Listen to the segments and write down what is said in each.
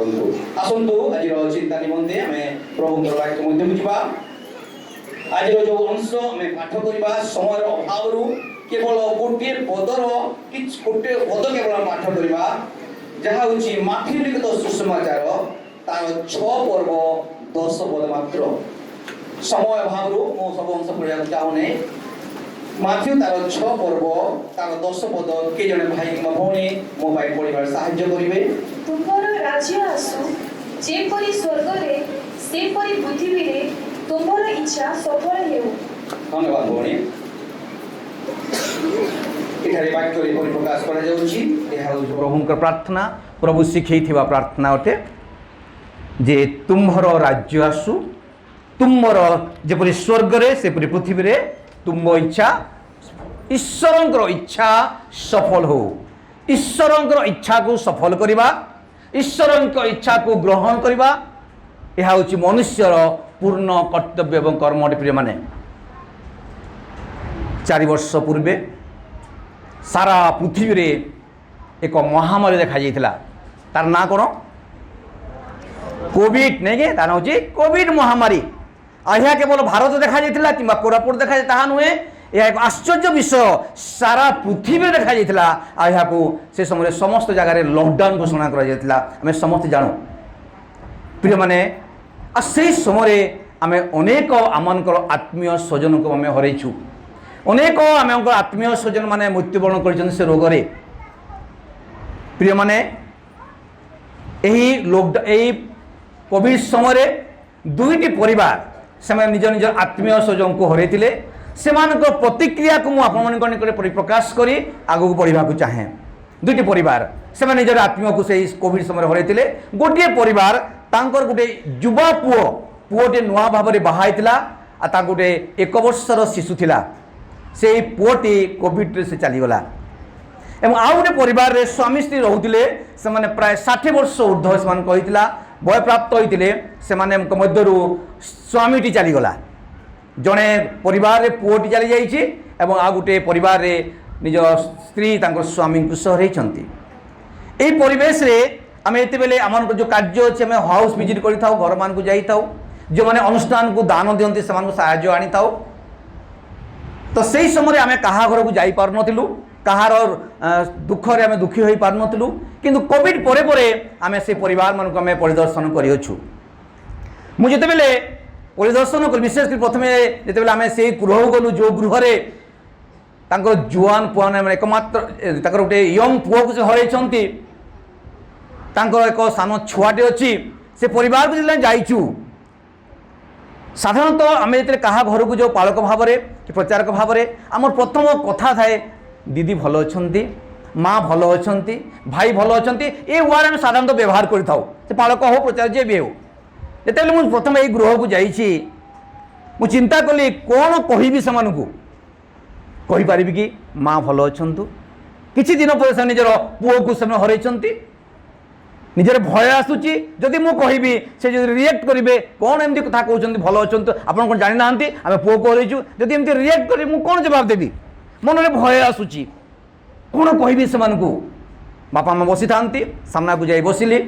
आसतु आज चिंता निमंते आम प्रभु वाक्य मध्य जा आज जो अंश आम पाठ करवा समय अभाव केवल गोटे पदर गोटे पद केवल पाठ करवा जहाँ हूँ माथि लिखित सुसमाचार तार 6 पर्व 10 पद मात्र समय अभाव मो सब अंश पढ़ा चाहूनी माथ्यू तार 6 पर्व तार 10 पद के जने भाई कि भौणी मो भाई पढ़िबार सहाय्य करिवे। तुमर राज्य आसु जेपरि स्वर्ग रे सेपरि पृथ्वी रे तुमर इच्छा सफल हेउ। धन्यवाद भौणी। एठारे वाक्य रे परिप्रकाश करा जाउची एहा प्रभुंकर प्रार्थना प्रभु शिखैथिबा प्रार्थना अटे जे तुम्हर राज्य आसु तुमर जेपरि स्वर्ग रे सेपरि पृथ्वी रे तुम इच्छा ईश्वरंकर इच्छा सफल हो। ईश्वरंकर इच्छा को सफल करवा ईश्वरंकर इच्छा को ग्रहण करवा यह हूँ मनुष्यर पूर्ण कर्तव्य एवं कर्म। प्रिय माने 4 वर्ष पूर्वे सारा पृथ्वी रे एक महामारी देखा जाइथिला तार ना कौन कोविड नहीं के तार हूँ कोविड महामारी। यह केवल भारत देखा जाइथिला किंबा कोरापुट देखा जाए ताहा नुहे यह एक आश्चर्य विषय सारा पृथ्वी में देखा जाइथिला। यह को से समय समस्त जगह लॉकडाउन घोषणा करा जाइथिला आमे समस्त जानो। प्रिय माने से समय आमे अनेक आमनकर आत्मीय स्वजन को आमे हरैछु अनेक आमकर आत्मीय स्वजन माने मृत्युवरण कर से रोग रे। प्रिय माने यही कोविड समय 2टी परिवार से निज निज आत्मीय स्वजन को हरैतिले सेमानक प्रतिक्रिया को मुझे निकट परिप्रकाश करी आगू बढ़ा चाहे। 2टी परिवार से निजर आत्मीय को से कोविड समय हरैतिले। गोटे परिवार तांकर गोटे युवा पुओटे नुआ भाव में बाहाइला आ गोटे 1 वर्षर शिशु थिला से पुओटी कोविड से चलीगला। एवं आउ गोटे परिवार रे स्वामी स्त्री रोते से प्राय 60 वर्ष ऊर्ध्व से बय प्राप्त होते से मध्य स्वामीटी चलीगला। जड़े परिवार पुओटी चली जाइए एवं आ गोटे परिवार रे निज स्त्री स्वामी को सहरैछंती। यही परिवेश रे आम एत बेले आम जो कार्य अच्छे आम हाउस विजिट कर घर मान को जाई जो मैंने अनुष्ठान को दान दिखती से साहाय्य आनी था। तो से समय आम क्या घर को जाई पार नथिलु कहार दुख रे आम दुखी हो पार नथिलु किंतु कोविड परे परे आम से परिवार मान को आम परिदर्शन करियछु। मुझे जितेबले परिदर्शन कर विशेष प्रथम जितेबले आम से गृह गलु जो गृह जुआन पुआन एकमात्र गोटे यंग पुओ को से हरैछंती एक सान छुआटे अच्छी से परिवार को जिते जाइचु साधारणतः आम जो क्या घर को जो पालक भाव कि प्रचारक भाव आम प्रथम कथा थाए दीदी भल अच्छा माँ भल अच्छा भाई भल अच्छा ये वार्ड आम साधारणतः व्यवहार कर पालक हो प्रचारक जी भी हो। जिते मुझे प्रथम यही गृह को जाइए मु चिंता कली कौन कहबी से कहीपर कि माँ भल अच्छा किसी दिन पर से निजर पुओ को से हरैछंती निजर भय आसूची जदि मु कहबी से जो रिएक्ट करेंगे कौन एमती कथा कहते भल अच्छा आप जानी ना आम पुओ को हरैछु जदि एमती रिएक्ट करी मु कौन जवाब देवी मन में भय आसूची कौन कहबी से बापा माँ बसी था सामना को जाई बसिली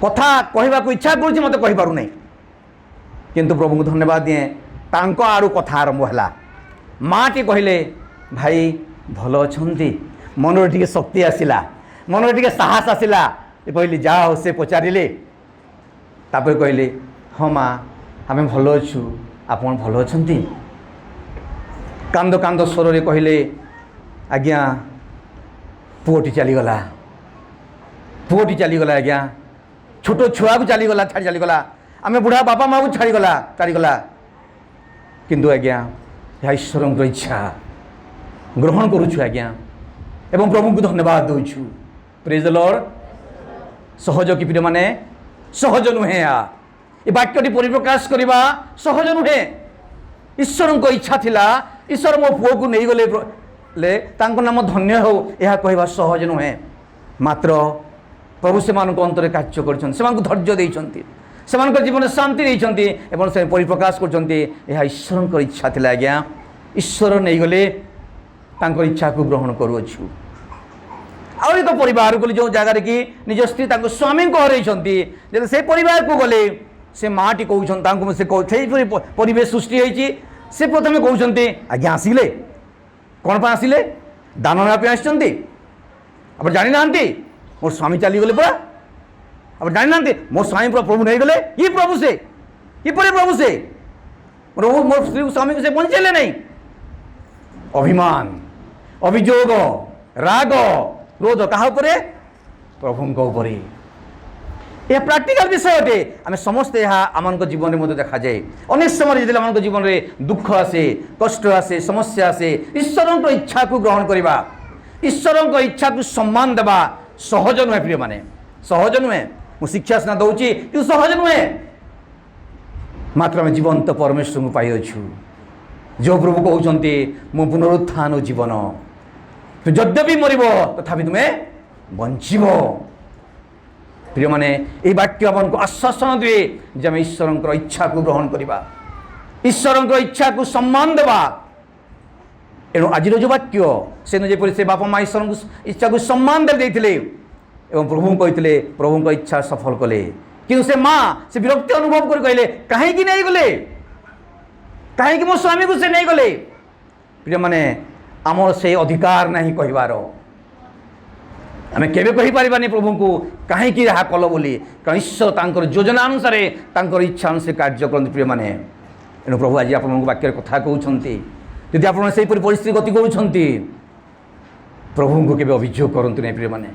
कथा कहवा इच्छा करुँच मत कहीपर ना किंतु प्रभु को धन्यवाद दिए तांको आड़ू कथा आरंभ है माँ टी कहले भाई भल अच्छा मन टे शक्ति आसला मन टे साहस आसला कहली जाओ से पचारे तापर कहले हाँ माँ आम भल अच्छु आप भल अच्छा कांद कांद स्वर कहले आज्ञा पुओटी चलीगला आज्ञा छोट छुआ को चलीगला छाड़ी चलीगला आम बुढ़ा बापा माँ को छाड़ीगला किंतु आज्ञा यह ईश्वर इच्छा ग्रहण करुछु आज्ञा एवं प्रभु को धन्यवाद दूछु। Praise the Lord. सहज कि प्रिय माने सहज नुहे ये वाक्यटी परिप्रकाश करवा सहज नुहे। ईश्वर इच्छा थिला ईश्वर मो पुओ को नहीं गले नाम धन्य हो यह कहवा सहज नुहे मात्र प्रभु से अंतरे कार्य कर धैर्य देइछंती से जीवन शांति देइछंती एवं से परिप्रकाश करछंती यह ईश्वर इच्छा थिला आज्ञा ईश्वर नहीं गले इच्छा को ग्रहण करुछु। आउ एक परिवार को जो जगार कि निज स्त्री स्वामी को हर से परिवार को गले से माटी कहते से परिवेश सृष्टि होती से प्रथम कहते आज्ञा आसिले कौन पर आसिले दान नापी आसते आप जानी ना मोर स्वामी चलीगले पूरा आप जानी ना मोर स्वामी पूरा प्रभु नहीं गले ये प्रभु से किपर प्रभु से मोर स्त्री स्वामी को से बंचेले नहीं अभिमान अभियोग राग क्रोध क्या प्रभु यह प्राक्टिकल विषय अटे आम समस्ते आम जीवन में देखा जाए अनेक समय जो आम जीवन में दुख आसे कष्ट आसे समस्या आसे ईश्वर इच्छा को ग्रहण करवा ईश्वर इच्छा को सम्मान देवा सहज नुहे प्रिय माने सहज नुहे मु शिक्षा सिना दौची कि सहज नुहे मात्र आम जीवंत परमेश्वर को पाई अच्छु जो प्रभु कहते मो पुनरुत्थान जीवन तो यद्यपि मर तथापि तुम्हें बंचब प्रिय माने ये वाक्य आपको आश्वासन दिए जे आम ईश्वर इच्छा को ग्रहण करवा ईश्वर इच्छा को सम्मान देवा एणु आज जो वाक्य से जेपरी से बापा माँ ईश्वर इच्छा को सम्मान देते एवं प्रभु कहते प्रभु इच्छा सफल कले कि से माँ से विरक्ति अनुभव कर कहले कहीं नहीं गले कहीं मो स्वामी को से नहीं गले प्रिय माने आमर से अधिकार नहीं कहबार आम केवे कहीपरानी प्रभु को कहीं कल बोली कारण ईश्वर तांकर योजना अनुसार तांकर इच्छा अनुसार कार्य करते प्रिय माने एणु प्रभु आज आप वाक्य कथा कहते यदि आप परिस्थिति गति करुँच प्रभु को केवे अभियोग करतु नहीं प्रिय माने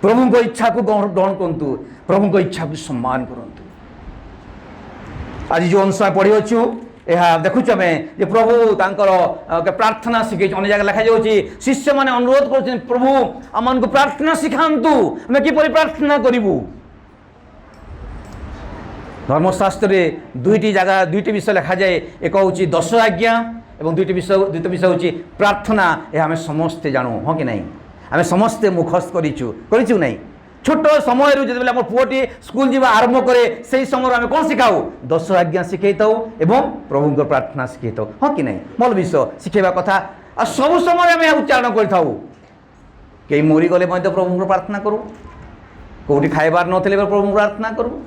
प्रभु को इच्छा को ग्रहण करूँ प्रभु को इच्छा को सम्मान करूँ आज जो अंश पढ़ी अच्छु यह देखुच आम जे प्रभु तांकर प्रार्थना शिखे अनेक जगह लिखा जाऊँगी शिष्य मैंने अनुरोध कर प्रभु आम को प्रार्थना शिखातु आम किपर प्रार्थना करूँ धर्मशास्त्र दुईटी जगह दुईटी विषय लिखा जाए एक हूँ 10 आज्ञा और द्वितीय विषय हूँ प्रार्थना यह आम समस्ते जानू हाँ कि नहीं आम समस्ते मुखस्त करूँ नहीं छोट समय जो आम पुओटी स्कूल जावा आरंभ करे से समय आम कौन शिखाऊ 10 आज्ञा शिखे था एवं प्रभु प्रार्थना शिखे था हाँ कि नहीं भल विषय शिखेवा कथा आ सब समय आम उच्चारण करूँ कई मरीगले प्रभु प्रार्थना करूँ कौटी खाइबार नथिले प्रभु प्रार्थना करूँ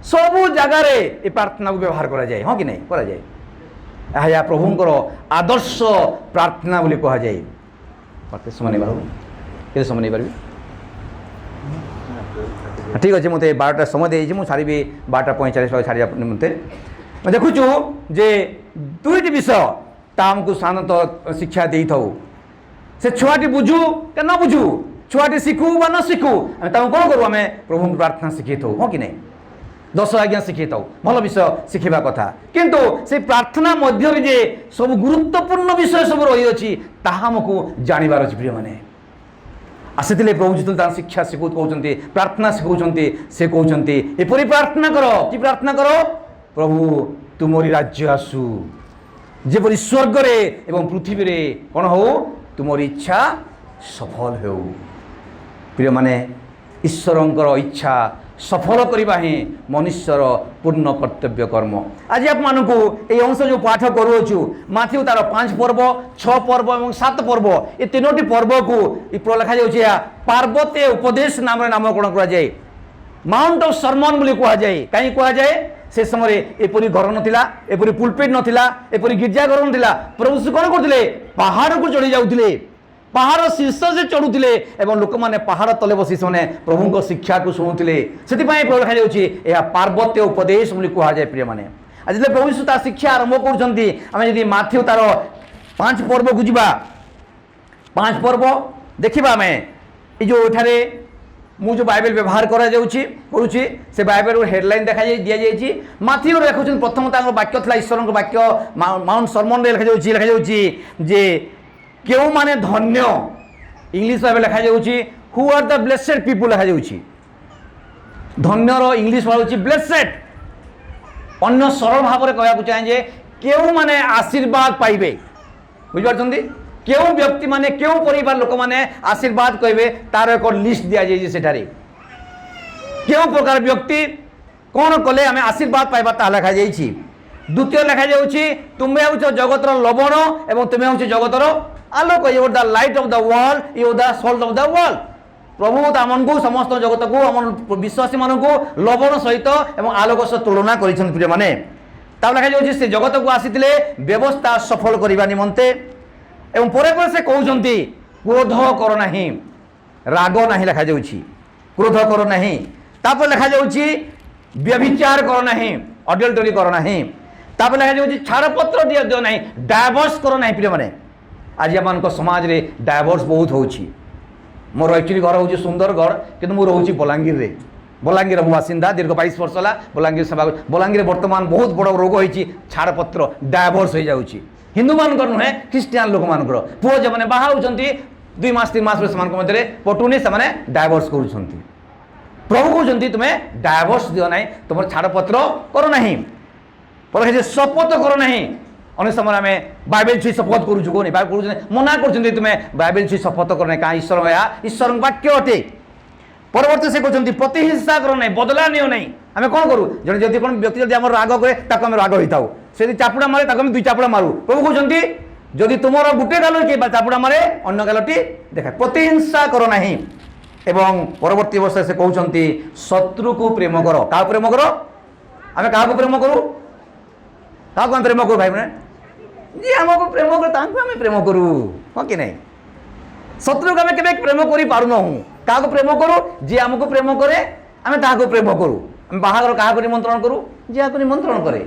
सबू जगार ये प्रार्थना को व्यवहार करा जाए हाँ कि नहीं करा जाए यह प्रभुंर आदर्श प्रार्थना बोली कह जाए समय नहीं पार्बो के समय नहीं पारि ठीक अच्छे मत 12टा समय देती मुझे सारी 12:45 छाड़ी मत देखुचु जे दुईटी विषय आमको साधारणतः शिक्षा दे था से छुआटी बुझू कि न बुझू छुआटी शिखू व न शिखू कौन करूँ आम प्रभु प्रार्थना शिखे था हाँ कि नहीं 10 आज्ञा शिखे था भल विषय शिखा कथा किंतु से प्रार्थना मध्य जे सब गुरुत्वपूर्ण विषय सब रही आमको जानवर अच्छे प्रिय मैंने आसी प्रभु जो शिक्षा शिखो कहते प्रार्थना शिखा से कहते एपरी प्रार्थना कर कि प्रार्थना कर प्रभु तुमरी राज्य आसु जेपरी स्वर्ग रे एवं पृथ्वी रे कौन हो तुमरी इच्छा सफल हो प्रिय माने ईश्वर इच्छा सफल करवा ही मनुष्यर पूर्ण कर्तव्य कर्म आज आप मानू ये अंश जो पाठ करुचु माथ्यू तार 5 पर्व 6 पर्व और 7 पर्व ये 3टी पर्व को लिखा जाए पार्वत्य उपदेश नाम नामकरण करा जाए माउंट ऑफ सरमन बोली कह जाए कहीं कह जाए से समय एपरी घर नाला एपरी पुलपिट नाला एपरी गिरजाघर नाला प्रभु से कौन करते पहाड़ को चढ़ी जाते पहाड़ शीर्ष से चढ़ुले और लोक मैंने पहाड़ तले बसी से प्रभु शिक्षा को शुणुले से लिखा जाए पार्वत्य उपदेश बोली कह जाए प्रिय मैंने आज प्रभु यीशु तार शिक्षा आरंभ कर माथ्यू तार 5 पर्व को जीवा 5 पर्व देखा आम ये जो एठारे मु जो बाइबल व्यवहार करुँची से बाइबल हेडलाइन देखा दि जाए माथ्यू देखुं प्रथम वाक्य था ईश्वर वाक्य माउंट सरमन लिखा जाए क्यों माने धन्य इंग्लिश भाव लिखा जाए who are the blessed people लिखा जाए धन्यर इंग्लिश भाव ब्लेसेड अन्य सरल भाव में कहना चाहे क्यों माने आशीर्वाद पाइबे बुझिपारछन्ती क्यों व्यक्ति माने क्यों परिवार लोक माने आशीर्वाद कहे तार एक लिस्ट दि जाए सेठारे क्यों प्रकार व्यक्ति कौन कले आम आशीर्वाद पाइबा ता लिखा जाए द्वितीय लिखा जाए तुम्हें हूँ जगतर लवण और तुम्हें हूँ जगतर आलोक you are the light of the world you are the salt of the world প্রভু তামনকু সমস্ত জগতকু আমার বিশ্বাসী মানুষ লবণ সহিত এবং আলোক সহ তুলনা করেছেন প্রিয় মানে। তাও লেখা যাচ্ছে সে জগতকু আসিলে ব্যবস্থা সফল করা নিমন্তে এবং পরে পরে সে কৌଛନ୍ତି ক্রোধ কর নাহি, রাগ নাহি লেখা যাচ্ছে, ক্রোধ কর নাহি। তারপরে লেখা যাচ্ছে ব্যভিচার কর নাহি, অডলটরি কর নাহি। তারপরে লেখা যাচ্ছে ছাড়পত্র দিও না, ডাইভোর্স কর না প্রিয় মানে। আজ আমার সমাজে ডাইভোর্স বহুত হচ্ছে। মোর একচুয়ালি ঘর হচ্ছে সুন্দরগড়, কিন্তু মু রয়েছি বলাঙ্গীরে। বলাঙ্গীর মু বাসিন্দা, দীর্ঘ 22 বর্ষ হল বলাঙ্গীর সেবা। বলাঙ্গীরে বর্তমান বহুত বড় রোগ হয়েছি ছাড়পত্র, ডাইভোর্স হয়ে যাচ্ছে। হিন্দু মানকর নুহে, খ্রিস্টিয়ান লোক মানকর পুଅ যেমন বাহা হচ্ছেন 2 মাস 3 মাস সেମାନଙ୍କ মধ্যে পটুনি সে ডাইভোর্স করছেন। প্রভু কହୁଛନ୍ତି তুমি ডাইভোর্স দিও না, তোমার ছাড়পত্র করো না। পরে যে শপথ করো না। অনেক সময় আমি বাইবেল ছুঁই শপথ করুছু কোনি, বাইবেল করুছেন মনা করছেন তুমি বাইবেল ছুঁই শপথ করো না, কাঁ ঈশ্বর ঈশ্বর বাক্য অটে। পরবর্তী সে করছেন প্রতিহিংসা করো না, বদলা নিও নাই। আমি কোণ করু, জনে যদি কোন ব্যক্তি যদি আমার রাগ করে তাকে আমি রাগ হইতাও, সে যদি চাপুড়া মারে তাকে আমি 2 চাপুড়া মারু। প্রভু কହୁଛନ୍ତି যদি তোমার গোটে গাল কি চাপুড়া মারে অন্য গালটি দেখা, প্রতিহিংসা করো না। এবং পরবর্তী অবস্থায় সে কହୁଛନ୍ତି শত্রুকু প্রেম কর। কাহু প্রেম কর? আমি কাহু প্রেম করু? কাহু আমি প্রেম করু ভাই মানে? যে আমাকে প্রেম করে তাকে আমি প্রেম করু, হ্যাঁ কি নাই? শত্রুকে আমি কেবে প্রেম করি পারু না। কাহু প্রেম করু? যে আমাকে প্রেম করে আমি তাহাকে প্রেম করু। আমি বাহাঘর কাহাকে নিমন্ত্রণ করু? যে নিমন্ত্রণ করে।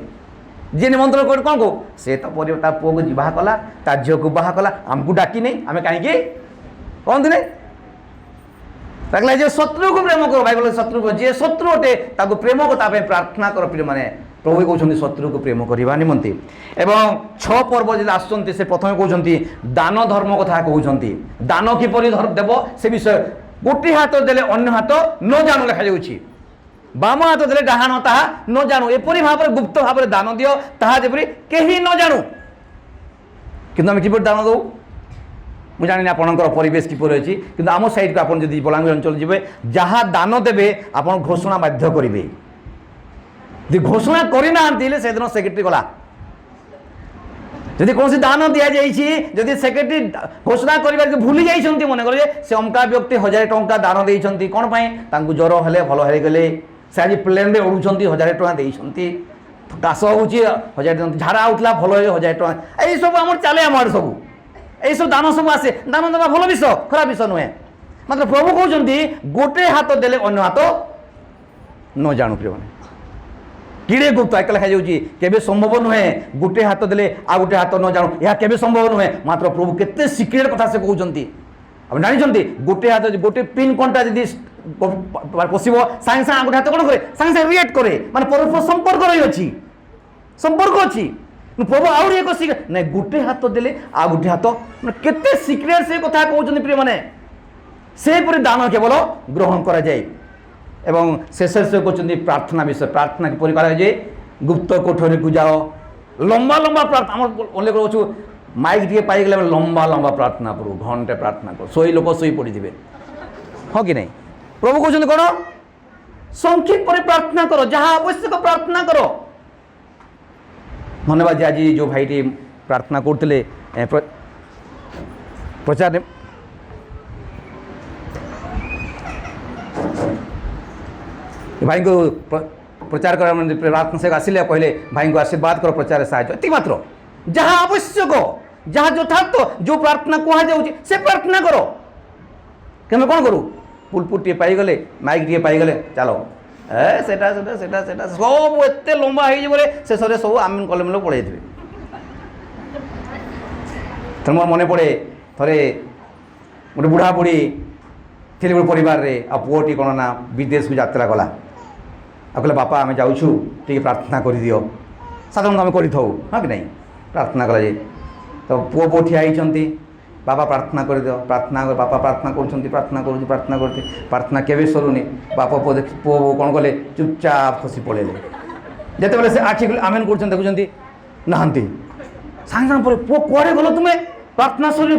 যে নিমন্ত্রণ করে কোণ কো সে তো তা পুଅକୁ ବିବାହ କଲା, ତା ଝିଅକୁ ବାହା କଲା, ଆମକୁ ଡାକି ନେଇ ଆମେ କାହିଁକି କହନ୍ତି ନାଇଁ? তাহলে যে শত্রুকে প্রেম করো, বাইবেল শত্রুকে যে শত্রু অটে তাকে প্রেম কর, তা প্রার্থনা কর প্রিয় মানে। প্রভু কହୁଛନ୍ତି শত্রুকে প্রেম করা নিমন্তে। এবং 6 পর্ব যে আসছেন সে প্রথমে কହୁଛନ୍ତି দান ধর্ম কথা কହୁଛନ୍ତି। দান কিপরি দেব সে বিষয়। গোটি হাত দেলে অন্য হাত ন জাণু লেখা যাচ্ছে। বাম হাত দেলে ডাহাণ তাহা ন জাণু, এপরি ভাবে গুপ্ত ভাবে দান দিও তাহা যেপরি কেহি ন জাণু। কিন্তু আমি কিপরি দান দেবো ମୁଁ ଜାଣିନି ଆପଣଙ୍କର ପରିବେଶ କିପରି ଅଛି, କିନ୍ତୁ ଆମ ସାଇଡ଼୍କୁ ଆପଣ ଯଦି ବଲାଙ୍ଗୀର ଅଞ୍ଚଳ ଯିବେ ଯାହା ଦାନ ଦେବେ ଆପଣ ଘୋଷଣା ବାଧ୍ୟ କରିବେ। ଯଦି ଘୋଷଣା କରିନାହାନ୍ତି ହେଲେ ସେଦିନ ସେକ୍ରେଟାରୀ ଗଲା। ଯଦି କୌଣସି ଦାନ ଦିଆଯାଇଛି, ଯଦି ସେକ୍ରେଟାରୀ ଘୋଷଣା କରିବାରେ ଭୁଲି ଯାଇଛନ୍ତି, ମନେକର ଯେ ସେ ଅମକା ବ୍ୟକ୍ତି 1000 ଟଙ୍କା ଦାନ ଦେଇଛନ୍ତି, କ'ଣ ପାଇଁ? ତାଙ୍କୁ ଜ୍ୱର ହେଲେ ଭଲ ହେଇଗଲେ, ସେ ଆଜି ପ୍ଲେନ୍ରେ ଉଡ଼ୁଛନ୍ତି 1000 ଟଙ୍କା ଦେଇଛନ୍ତି, କାଶ ହେଉଛି 1000 ଟଙ୍କା, ଝାଡ଼ା ହେଉଥିଲା ଭଲ ହେଲେ 1000 ଟଙ୍କା, ଏଇସବୁ ଆମର ଚାଲେ ଆମ ଆଡ଼େ ସବୁ। এইসব দান সব আসে, দান দেওয়া ভালো বিষয়, খারাপ বিষয় নুহে। মাত্র প্রভু কହୁଛନ୍ତି গোটে হাত দেলে অন্য হাত ন জাণু প্রিয় মানে। কিড়ে গুপ্ত এক লেখা যাচ্ছে কেবে সম্ভব নুহে গোটে হাত দেলে আর গোটে হাত ন জাণু, ଏହା কেবে সম্ভব নুহে। মাত্র প্রভু কেতে সিক্রেট কথা সে কହୁଛନ୍ତି। আপনি জানিଛନ୍ତି গোটে হাত গোটে পিন কଣ୍ଟା যদি পশিব সাଙ୍ଗେ সাଙ୍ଗে গোটে হাত କ'ଣ করে, সাଙ୍ଗେ সাଙ୍ଗে রিয়েক্ট করে, মানে পরস্পর সম্পর্ক রয়েছে, সম্পর্ক ଅଛି। প্রভু আহরি এক সিক্রেট না, গোটে হাত দেলে আর গোটে হাত, মানে কেতে সিক্রেট সে কথা কହୁଛନ୍ତି প্রিয় মানে। সেইপরি দান কেবল গ্রহণ করা যায়। এবং শেষে সে কହୁଛନ୍ତି প্রার্থনা বিষয়। প্রার্থনা কিপরি করা যায়? গুপ্ত কোঠরীକୁ যাও, লম্বা লম্বা প্রার্থনা। আমার অনেক অছু মাইক দিয়ে পাইগলে আমি লম্বা লম্বা প্রার্থনা করু, ঘন্টা প্রার্থনা করু, শোই লোক শোই পড়িবে, হ্যাঁ কি নাই? প্রভু কହୁଛନ୍ତି କ'ଣ? সংক্ষিপ্ତରେ প্রার্থনা করো, যাহা আবশ্যক প্রার্থনা করো। ধন্যবাদ যে আজ যে ভাইটি প্রার্থনা করলে প্রচার ভাইଙ୍କୁ প্রচার করা প্রার্থনা সে আসলে কহিলে ভাইଙ୍କୁ আশীর্বাদ কর, প্রচারে সাহায্য, এত মাত্র। যাহা আবশ্যক, যাহা যথার্থ যে প্রার্থনা কুহযাচ্ছে সে প্রার্থনা কর। কেন କ'ଣ করু? পুলপুট টিয়ে পাইগলে, মাইক টিয়ে পাইগলে, চালো সেটা সেটা সেটা সেটা সব এতে লম্বা হয়ে যাবে, শেষে সব আমিন কলে মিলে পড়ে যাবে। তেমন মোর মনে পড়ে থরে গোটে বুঢ়া বুঢ়ী ଥିଲେ ଗୋଟେ ପରିବାରରେ, ଆଉ ପୁଅଟି କ'ଣ ନା ବିଦେଶକୁ ଯାତ୍ରା କଲା। ଆଉ କହିଲେ ବାପା ଆମେ ଯାଉଛୁ ଟିକେ ପ୍ରାର୍ଥନା କରିଦିଅ। ସାଧାରଣତଃ ଆମେ କରିଥାଉ, ହଁ କି ନାହିଁ? ପ୍ରାର୍ଥନା କରାଯାଏ। ତ ପୁଅ ବୋଉ ଠିଆ ହେଇଛନ୍ତି, ବାପା ପ୍ରାର୍ଥନା କରିଦିଅ, ପ୍ରାର୍ଥନା ବାପା ପ୍ରାର୍ଥନା କରୁଛନ୍ତି, ପ୍ରାର୍ଥନା କରୁଛି, ପ୍ରାର୍ଥନା କରୁଛି, ପ୍ରାର୍ଥନା କେବେ ସରୁନି। ବାପା ପୁଅ ଦେଖି ପୁଅ ବୋଉ କ'ଣ କଲେ, ଚୁପଚାପ ଖସି ପଳେଇଲେ। ଯେତେବେଳେ ସେ ଆଖି ଆମେନ୍ କରୁଛନ୍ତି ଦେଖୁଛନ୍ତି ନାହାନ୍ତି। ସାଙ୍ଗେ ସାଙ୍ଗେ ପରେ ପୁଅ କୁଆଡ଼େ ଗଲ ତୁମେ? ପ୍ରାର୍ଥନା ସରିନି।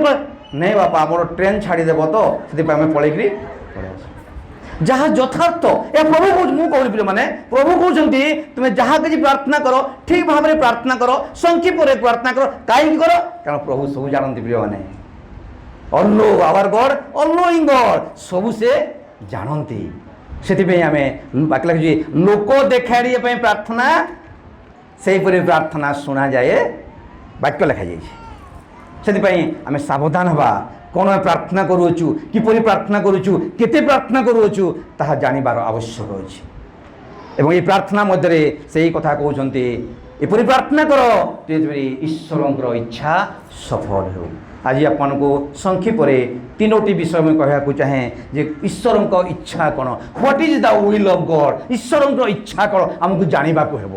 ନାଇଁ ବାପା ଆମର ଟ୍ରେନ୍ ଛାଡ଼ିଦେବ ତ ସେଥିପାଇଁ ଆମେ ପଳେଇକିରି ପଳେଇ ଆସୁ। ଯାହା ଯଥାର୍ଥ, ଏ ପ୍ରଭୁ କହୁଛି, ମୁଁ କହୁନି ପିଲାମାନେ, ପ୍ରଭୁ କହୁଛନ୍ତି ତୁମେ ଯାହା କିଛି ପ୍ରାର୍ଥନା କର ଠିକ୍ ଭାବରେ ପ୍ରାର୍ଥନା କର, ସଂକ୍ଷିପ୍ତରେ ପ୍ରାର୍ଥନା କର। କାହିଁକି କର? କାରଣ ପ୍ରଭୁ ସବୁ ଜାଣନ୍ତି ପ୍ରିୟମାନେ। ଅଲ୍ଲୋ ଆୱାର ଗଡ୍ ଅଲ୍ଲୋଇଂ ଗଡ୍ ସବୁ ସେ ଜାଣନ୍ତି। ସେଥିପାଇଁ ଆମେ ବାକି ଲାଗୁଛି ଲୋକ ଦେଖାଡ଼ିବା ପାଇଁ ପ୍ରାର୍ଥନା ସେହିପରି ପ୍ରାର୍ଥନା ଶୁଣାଯାଏ ବାକ୍ୟ ଲେଖାଯାଇଛି। ସେଥିପାଇଁ ଆମେ ସାବଧାନ ହେବା, କ'ଣ ଆମେ ପ୍ରାର୍ଥନା କରୁଅଛୁ, କିପରି ପ୍ରାର୍ଥନା କରୁଛୁ, କେତେ ପ୍ରାର୍ଥନା କରୁଅଛୁ ତାହା ଜାଣିବାର ଆବଶ୍ୟକ ଅଛି। ଏବଂ ଏହି ପ୍ରାର୍ଥନା ମଧ୍ୟରେ ସେହି କଥା କହୁଛନ୍ତି ଏପରି ପ୍ରାର୍ଥନା କର ଯେପରି ଈଶ୍ୱରଙ୍କର ଇଚ୍ଛା ସଫଳ ହେଉ। ଆଜି ଆପଣଙ୍କୁ ସଂକ୍ଷେପରେ ତିନୋଟି ବିଷୟ ମୁଁ କହିବାକୁ ଚାହେଁ ଯେ ଈଶ୍ୱରଙ୍କ ଇଚ୍ଛା କ'ଣ, what is the will of God, ଈଶ୍ୱରଙ୍କର ଇଚ୍ଛା କ'ଣ ଆମକୁ ଜାଣିବାକୁ ହେବ।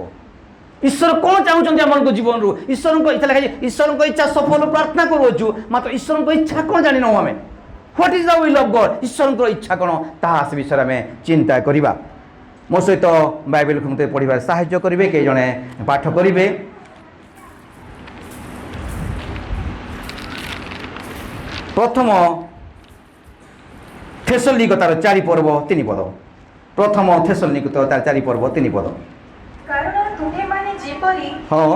ଈଶ୍ୱର କ'ଣ ଚାହୁଁଛନ୍ତି ଆମମାନଙ୍କ ଜୀବନରୁ, ଈଶ୍ୱରଙ୍କ ଇଚ୍ଛା ଲେଖାଯାଇଛି ଈଶ୍ୱରଙ୍କ ଇଚ୍ଛା ସଫଳ ପ୍ରାର୍ଥନା କରୁଅଛୁ, ମାତ୍ର ଈଶ୍ୱରଙ୍କ ଇଚ୍ଛା କ'ଣ ଜାଣିନାହୁଁ ଆମେ। What is the will of God, ଈଶ୍ୱରଙ୍କର ଇଚ୍ଛା କ'ଣ ତାହା ସେ ବିଷୟରେ ଆମେ ଚିନ୍ତା କରିବା। ମୋ ସହିତ ବାଇବେଲକୁ ମୋତେ ପଢ଼ିବାରେ ସାହାଯ୍ୟ କରିବେ, କେହି ଜଣେ ପାଠ କରିବେ। ପ୍ରଥମ ଥେସଲୋନିକ ତାର 4 ପର୍ବ 3 ପଦ। ପ୍ରଥମ ଥେସଲୋନିକ ତାର 4 ପର୍ବ 3 ପଦ। କାରଣ ତୁମେମାନେ ଯେପରି ହଁ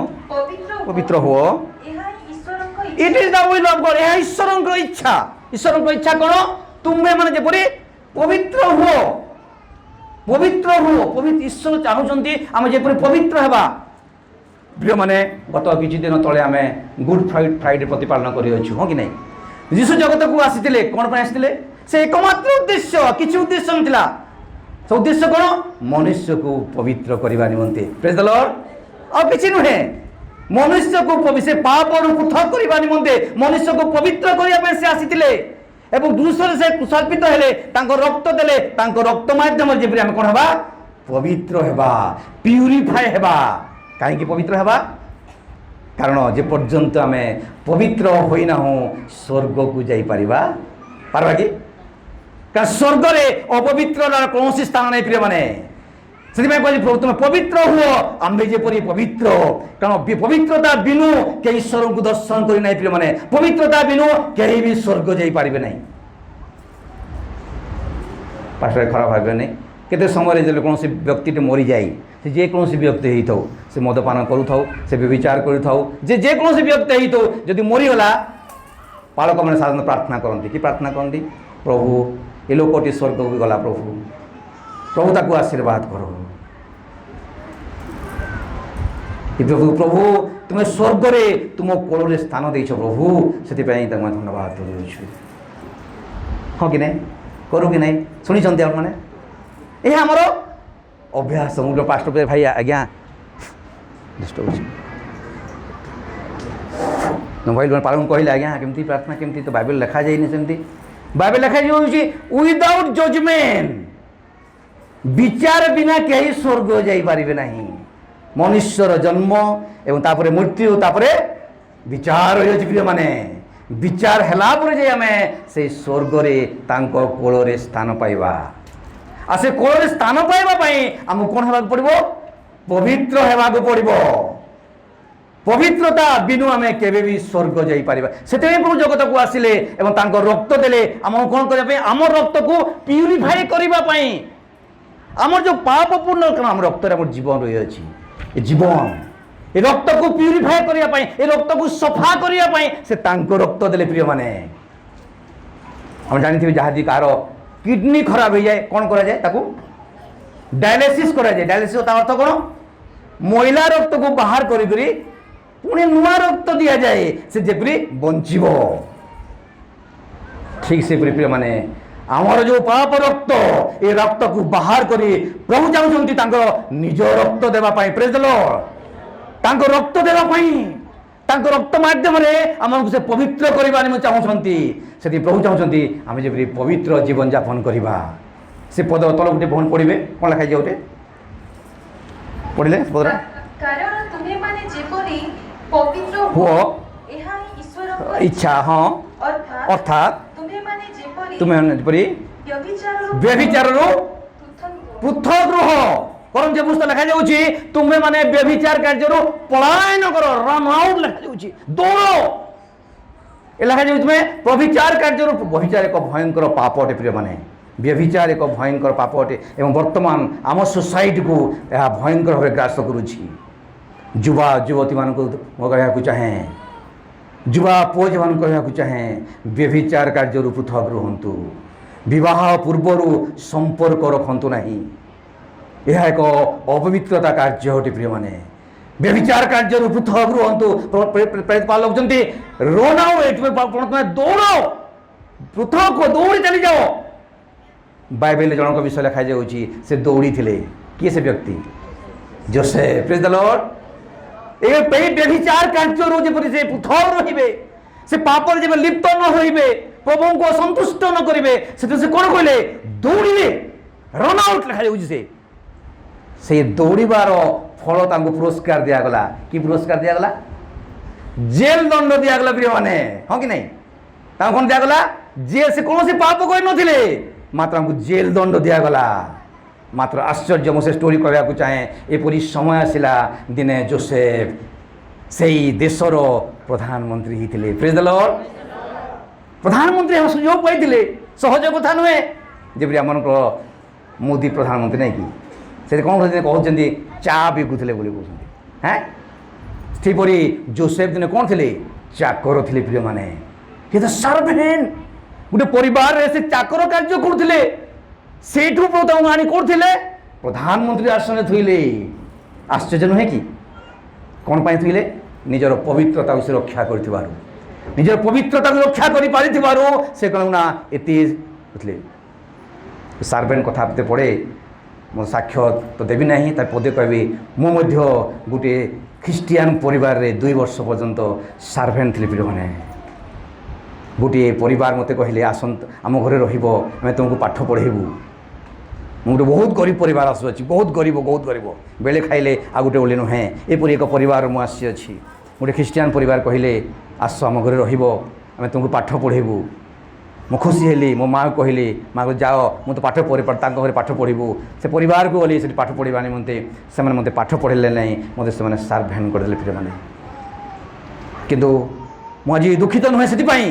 ପବିତ୍ର ହୁଅ, ଏହା ଈଶ୍ୱରଙ୍କ it is the will of God, ଏହା ଈଶ୍ୱରଙ୍କ ଇଚ୍ଛା। ଈଶ୍ୱରଙ୍କ ଇଚ୍ଛା କ'ଣ, ତୁମେମାନେ ଯେପରି ପବିତ୍ର ହୁଅ, ପବିତ୍ର ହୁଅ। ଈଶ୍ୱର ଚାହୁଁଛନ୍ତି ଆମେ ଯେପରି ପବିତ୍ର ହେବା। ପ୍ରିୟମାନେ ଗତ କିଛି ଦିନ ତଳେ ଆମେ ଗୁଡ୍ ଫ୍ରାଇଡେ ପ୍ରତିପାଳନ କରିଅଛୁ, ହଁ କି ନାହିଁ। ଯୀଶୁ ଜଗତକୁ ଆସିଥିଲେ, କ'ଣ ପାଇଁ ଆସିଥିଲେ? ସେ ଏକମାତ୍ର ଉଦ୍ଦେଶ୍ୟ, କିଛି ଉଦ୍ଦେଶ୍ୟ ନଥିଲା। ସେ ଉଦ୍ଦେଶ୍ୟ କ'ଣ, ମନୁଷ୍ୟକୁ ପବିତ୍ର କରିବା ନିମନ୍ତେ। ପ୍ରେଜ୍ ଦ ଲର୍ଡ। ଆଉ କିଛି ନୁହେଁ, ମନୁଷ୍ୟକୁ ସେ ପାପରୁ ପୃଥକ କରିବା ନିମନ୍ତେ ମନୁଷ୍ୟକୁ ପବିତ୍ର କରିବା ପାଇଁ ସେ ଆସିଥିଲେ। ଏବଂ କ୍ରୁଶରେ ସେ କୁଶାର୍ପିତ ହେଲେ, ତାଙ୍କ ରକ୍ତ ଦେଲେ, ତାଙ୍କ ରକ୍ତ ମାଧ୍ୟମରେ ଯେପରି ଆମେ କ'ଣ ହେବା, ପବିତ୍ର ହେବା, ପ୍ୟୁରିଫାଏ ହେବା। କାହିଁକି ପବିତ୍ର ହେବା? କାରଣ ଯେ ପର୍ଯ୍ୟନ୍ତ ଆମେ ପବିତ୍ର ହୋଇନାହୁଁ ସ୍ୱର୍ଗକୁ ଯାଇପାରିବା କି? କାରଣ ସ୍ୱର୍ଗରେ ଅପବିତ୍ରର କୌଣସି ସ୍ଥାନ ନାହିଁ ପ୍ରିୟମାନେ। ସେଥିପାଇଁ କହିଲି ତୁମେ ପବିତ୍ର ହୁଅ ଆମ୍ଭେ ଯେପରି ପବିତ୍ର। କାରଣ ପବିତ୍ରତା ବିନୁ କେହି ଈଶ୍ୱରଙ୍କୁ ଦର୍ଶନ କରି ନାହିଁ ପ୍ରିୟମାନେ। ପବିତ୍ରତା ବିନୁ କେହି ବି ସ୍ୱର୍ଗ ଯାଇପାରିବେ ନାହିଁ। ପାଠରେ ଖରାପ ଭାବିବେ ନାହିଁ। କେତେ ସମୟରେ ଯେତେବେଳେ କୌଣସି ବ୍ୟକ୍ତିଟି ମରିଯାଏ, ସେ ଯେକୌଣସି ବ୍ୟକ୍ତି ହେଇଥାଉ, ସେ ମଦପାନ କରୁଥାଉ, ସେ ବ୍ୟଭିଚାର କରୁଥାଉ, ଯେକୌଣସି ବ୍ୟକ୍ତି ହେଇଥାଉ, ଯଦି ମରିଗଲା ପାଳକମାନେ ସାଧାରଣତଃ ପ୍ରାର୍ଥନା କରନ୍ତି। କି ପ୍ରାର୍ଥନା କରନ୍ତି? ପ୍ରଭୁ ଏ ଲୋକଟି ସ୍ୱର୍ଗକୁ ଗଲା, ପ୍ରଭୁ ତାକୁ ଆଶୀର୍ବାଦ କର। ପ୍ରଭୁ ତୁମେ ସ୍ୱର୍ଗରେ ତୁମ କୋଳରେ ସ୍ଥାନ ଦେଇଛ ପ୍ରଭୁ, ସେଥିପାଇଁ ତାଙ୍କୁ ଧନ୍ୟବାଦ ଦେଉଛୁ। ହଁ କି ନାହିଁ, କରୁ କି ନାହିଁ? ଶୁଣିଛନ୍ତି ଆପଣମାନେ? ଏହା ଆମର ଅଭ୍ୟାସ। ମୁଁ ପାଷ୍ଟର ଭାଇ ଆଜ୍ଞା ଡିଷ୍ଟର୍ବ ହେଉଛି ମୋବାଇଲ ପାଳନ କହିଲେ ଆଜ୍ଞା କେମିତି ପ୍ରାର୍ଥନା କେମିତି, ତ ବାଇବେଲ ଲେଖାଯାଇନି ସେମିତି। ବାଇବେଲ ଲେଖାଯାଉଛି ୱିଦାଉଟ୍ ଜଜମେଣ୍ଟ, ବିଚାର ବିନା କେହି ସ୍ୱର୍ଗ ଯାଇପାରିବେ ନାହିଁ। ମନୁଷ୍ୟର ଜନ୍ମ ଏବଂ ତାପରେ ମୃତ୍ୟୁ, ତାପରେ ବିଚାର ହୋଇଅଛି ପ୍ରିୟମାନେ। ବିଚାର ହେଲା ପରେ ଯାଇ ଆମେ ସେଇ ସ୍ୱର୍ଗରେ ତାଙ୍କ କୋଳରେ ସ୍ଥାନ ପାଇବା। ଆଉ ସେ କୋଳରେ ସ୍ଥାନ ପାଇବା ପାଇଁ ଆମକୁ କ'ଣ ହେବାକୁ ପଡ଼ିବ? ପବିତ୍ର ହେବାକୁ ପଡ଼ିବ। ପବିତ୍ରତା ବିନୁ ଆମେ କେବେ ବି ସ୍ୱର୍ଗ ଯାଇପାରିବା। ସେଥିପାଇଁ ପ୍ରଭୁ ଜଗତକୁ ଆସିଲେ ଏବଂ ତାଙ୍କ ରକ୍ତ ଦେଲେ ଆମକୁ କ'ଣ କରିବା ପାଇଁ? ଆମ ରକ୍ତକୁ ପ୍ୟୁରିଫାଏ କରିବା ପାଇଁ। ଆମର ଯେଉଁ ପାପପୂର୍ଣ୍ଣ, କାରଣ ଆମ ରକ୍ତରେ ଆମର ଜୀବନ ରହିଅଛି। ଏ ଜୀବନ, ଏ ରକ୍ତକୁ ପ୍ୟୁରିଫାଏ କରିବା ପାଇଁ, ଏ ରକ୍ତକୁ ସଫା କରିବା ପାଇଁ ସେ ତାଙ୍କ ରକ୍ତ ଦେଲେ ପ୍ରିୟମାନେ। ଆମେ ଜାଣିଥିବେ ଯାହାଦି କାହାର କିଡନୀ ଖରାପ ହେଇଯାଏ, କ'ଣ କରାଯାଏ? ତାକୁ ଡାୟାଲିସିସ୍ କରାଯାଏ। ଡାୟାଲିସିସ୍ ତା ଅର୍ଥ କ'ଣ? ମଇଳା ରକ୍ତକୁ ବାହାର କରିକରି ପୁଣି ନୂଆ ରକ୍ତ ଦିଆଯାଏ, ସେ ଯେପରି ବଞ୍ଚିବ। ଠିକ୍ ସେପରି ପ୍ରିୟମାନେ ଆମର ଯେଉଁ ପାପ ରକ୍ତ, ଏ ରକ୍ତକୁ ବାହାର କରି ପ୍ରଭୁ ଚାହୁଁଛନ୍ତି ତାଙ୍କର ନିଜ ରକ୍ତ ଦେବା ପାଇଁ। ପ୍ରେଜ୍ ଦ ଲର୍ଡ। ତାଙ୍କ ରକ୍ତ ଦେବା ପାଇଁ, ତାଙ୍କ ରକ୍ତ ମାଧ୍ୟମରେ ଆମକୁ ସେ ପବିତ୍ର କରିବା ନିମନ୍ତେ ଚାହୁଁଛନ୍ତି। ସେଥିପାଇଁ ପ୍ରଭୁ ଚାହୁଁଛନ୍ତି ଆମେ ଯେପରି ପବିତ୍ର ଜୀବନଯାପନ କରିବା। ସେ ପଦ ତଳ ଗୋଟେ ଭଉଣୀ ପଢ଼ିବେ, କ'ଣ ଲେଖାଯାଇଛି ଗୋଟେ ପଢ଼ିଲେ ପଦଟା? କାରଣ ତୁମେମାନେ ଯେପରି ପବିତ୍ର ହୁଅ ଏହା ଈଶ୍ୱରଙ୍କ ଇଚ୍ଛା। ହଁ, ଅର୍ଥାତ୍ ତୁମେ ଯେପରି ବ୍ୟଭିଚାରରୁ ପୃଥକ ରୁହ। ବରଂ ଯେ ପୁସ୍ତକ ଲେଖାଯାଉଛି ତୁମେ ମାନେ ବ୍ୟଭିଚାର କାର୍ଯ୍ୟରୁ ପଳାୟନ କର, ରନ୍ ଆଉଟ୍ ଲେଖାଯାଉଛି, ଦୌଡ଼। ଏ ଲେଖାଯାଉଛି ତୁମେ ବ୍ୟଭିଚାର କାର୍ଯ୍ୟରୁ। ବ୍ୟଭିଚାର ଏକ ଭୟଙ୍କର ପାପ ଅଟେ ପ୍ରିୟମାନେ। ବ୍ୟଭିଚାର ଏକ ଭୟଙ୍କର ପାପ ଅଟେ ଏବଂ ବର୍ତ୍ତମାନ ଆମ ସୋସାଇଟିକୁ ଏହା ଭୟଙ୍କର ଭାବେ ଗ୍ରାସ କରୁଛି। ଯୁବା ଯୁବତୀମାନଙ୍କୁ ମୁଁ କହିବାକୁ ଚାହେଁ, ଯୁବା ପୁଅ ଯେମାନଙ୍କୁ କହିବାକୁ ଚାହେଁ ବ୍ୟଭିଚାର କାର୍ଯ୍ୟରୁ ପୃଥକ ରୁହନ୍ତୁ, ବିବାହ ପୂର୍ବରୁ ସମ୍ପର୍କ ରଖନ୍ତୁ ନାହିଁ। ଏହା ଏକ ଅପବିତ୍ରତା କାର୍ଯ୍ୟ ଅଟେ ପ୍ରିୟମାନେ। ବ୍ୟଭିଚାର କାର୍ଯ୍ୟରୁ ପୃଥକ ରୁହନ୍ତୁ। ପ୍ରେରିତ ପାଉଲ କହୁଛନ୍ତି ରନ୍ ଆୱେ, ତୁମେ ଦୌଡ଼, ପୃଥକ ଦୌଡ଼ି ଚାଲିଯାଅ। ବାଇବେଲରେ ଜଣଙ୍କ ବିଷୟ ଲେଖାଯାଉଛି ସେ ଦୌଡ଼ିଥିଲେ। କିଏ ସେ ବ୍ୟକ୍ତି? ଯୋସେଫ। ପ୍ରେଜ୍ ଦ ଲର୍ଡ। ଏ ବ୍ୟଭିଚାର କାର୍ଯ୍ୟରୁ ଯେପରି ସେ ପୃଥକ ରହିବେ, ସେ ପାପରେ ଯେବେ ଲିପ୍ତ ନ ହୋଇବେ, ପ୍ରଭୁଙ୍କୁ ଅସନ୍ତୁଷ୍ଟ ନ କରିବେ, ସେଥିରେ ସେ କ'ଣ କହିଲେ? ଦୌଡ଼ିଲେ। ରନ୍ ଆଉଟ୍ ଲେଖାଯାଉଛି। ସେ ଦୌଡ଼ିବାର ଫଳ ତାଙ୍କୁ ପୁରସ୍କାର ଦିଆଗଲା। କି ପୁରସ୍କାର ଦିଆଗଲା? ଜେଲ ଦଣ୍ଡ ଦିଆଗଲା ପ୍ରିୟମାନେ। ହଁ କି ନାହିଁ? ତାଙ୍କୁ କ'ଣ ଦିଆଗଲା? ସେ କୌଣସି ପାପ କରିନଥିଲେ, ମାତ୍ର ତାଙ୍କୁ ଜେଲ ଦଣ୍ଡ ଦିଆଗଲା। ମାତ୍ର ଆଶ୍ଚର୍ଯ୍ୟ, ମୁଁ ସେ ଷ୍ଟୋରି କହିବାକୁ ଚାହେଁ। ଏପରି ସମୟ ଆସିଲା, ଦିନେ ଯୋସେଫ ସେଇ ଦେଶର ପ୍ରଧାନମନ୍ତ୍ରୀ ହେଇଥିଲେ। ପ୍ରେଜ୍ ଦ ଲର୍ଡ। ପ୍ରଧାନମନ୍ତ୍ରୀ ହେବା ସୁଯୋଗ ପାଇଥିଲେ। ସହଜ କଥା ନୁହେଁ। ଯେପରି ଆମମାନଙ୍କର ମୋଦି ପ୍ରଧାନମନ୍ତ୍ରୀ ନାହିଁ କି, ସେ କ'ଣ କହୁଛନ୍ତି ଚା ବିକୁଥିଲେ ବୋଲି କହୁଛନ୍ତି। ସେହିପରି ଯୋସେଫ ଦିନେ କ'ଣ ଥିଲେ? ଚାକର ଥିଲେ ପ୍ରିୟମାନେ। ସର୍ଭେଣ୍ଟ, ଗୋଟେ ପରିବାରରେ ସେ ଚାକର କାର୍ଯ୍ୟ କରୁଥିଲେ। ସେଇଠୁ ତାଙ୍କୁ ଆଣି କରୁଥିଲେ ପ୍ରଧାନମନ୍ତ୍ରୀ ଆସନରେ ଥୋଇଲେ। ଆଶ୍ଚର୍ଯ୍ୟ ନୁହେଁ କି? କ'ଣ ପାଇଁ ଥୋଇଲେ? ନିଜର ପବିତ୍ରତାକୁ ସେ ରକ୍ଷା କରିଥିବାରୁ, ନିଜର ପବିତ୍ରତାକୁ ରକ୍ଷା କରିପାରିଥିବାରୁ ସେ କ'ଣ ନା ଏତେ ଥିଲେ। ସାର୍ଭେଣ୍ଟ କଥା ଏତେ ପଡ଼େ, ମୋ ସାକ୍ଷ୍ୟ ତ ଦେବି ନାହିଁ, ତା ପଦେ କହିବି। ମୁଁ ମଧ୍ୟ ଗୋଟିଏ ଖ୍ରୀଷ୍ଟିଆନ ପରିବାରରେ 2 ବର୍ଷ ପର୍ଯ୍ୟନ୍ତ ସାର୍ଭେଣ୍ଟ ଥିଲି ପ୍ରିୟମାନେ। ଗୋଟିଏ ପରିବାର ମୋତେ କହିଲେ ଆସନ୍ତୁ ଆମ ଘରେ ରହିବ, ଆମେ ତୁମକୁ ପାଠ ପଢ଼େଇବୁ। ମୁଁ ଗୋଟେ ବହୁତ ଗରିବ ପରିବାର ଆସୁଅଛି, ବହୁତ ଗରିବ ବେଳେ ଖାଇଲେ ଆଉ ଗୋଟେ ଓଳି ନୁହେଁ, ଏପରି ଏକ ପରିବାର ମୁଁ ଆସିଅଛି। ଗୋଟେ ଖ୍ରୀଷ୍ଟିଆନ ପରିବାର କହିଲେ ଆସ ଆମ ଘରେ ରହିବ, ଆମେ ତୁମକୁ ପାଠ ପଢ଼େଇବୁ। ମୁଁ ଖୁସି ହେଲି। ମୋ ମାଆକୁ କହିଲି, ମାଆକୁ ଯାଅ, ମୁଁ ତ ପାଠ ପଢ଼ି ତାଙ୍କ ଘରେ ପାଠ ପଢ଼ିବୁ। ସେ ପରିବାରକୁ ଗଲି, ସେଠି ପାଠ ପଢ଼ିବା ନିମନ୍ତେ। ସେମାନେ ମୋତେ ପାଠ ପଢ଼େଇଲେ ନାହିଁ, ମୋତେ ସେମାନେ ସାର୍ଭେଣ୍ଟ କରିଦେଲେ ପ୍ରିୟମାନେ। କିନ୍ତୁ ମୁଁ ଆଜି ଦୁଃଖିତ ନୁହେଁ ସେଥିପାଇଁ,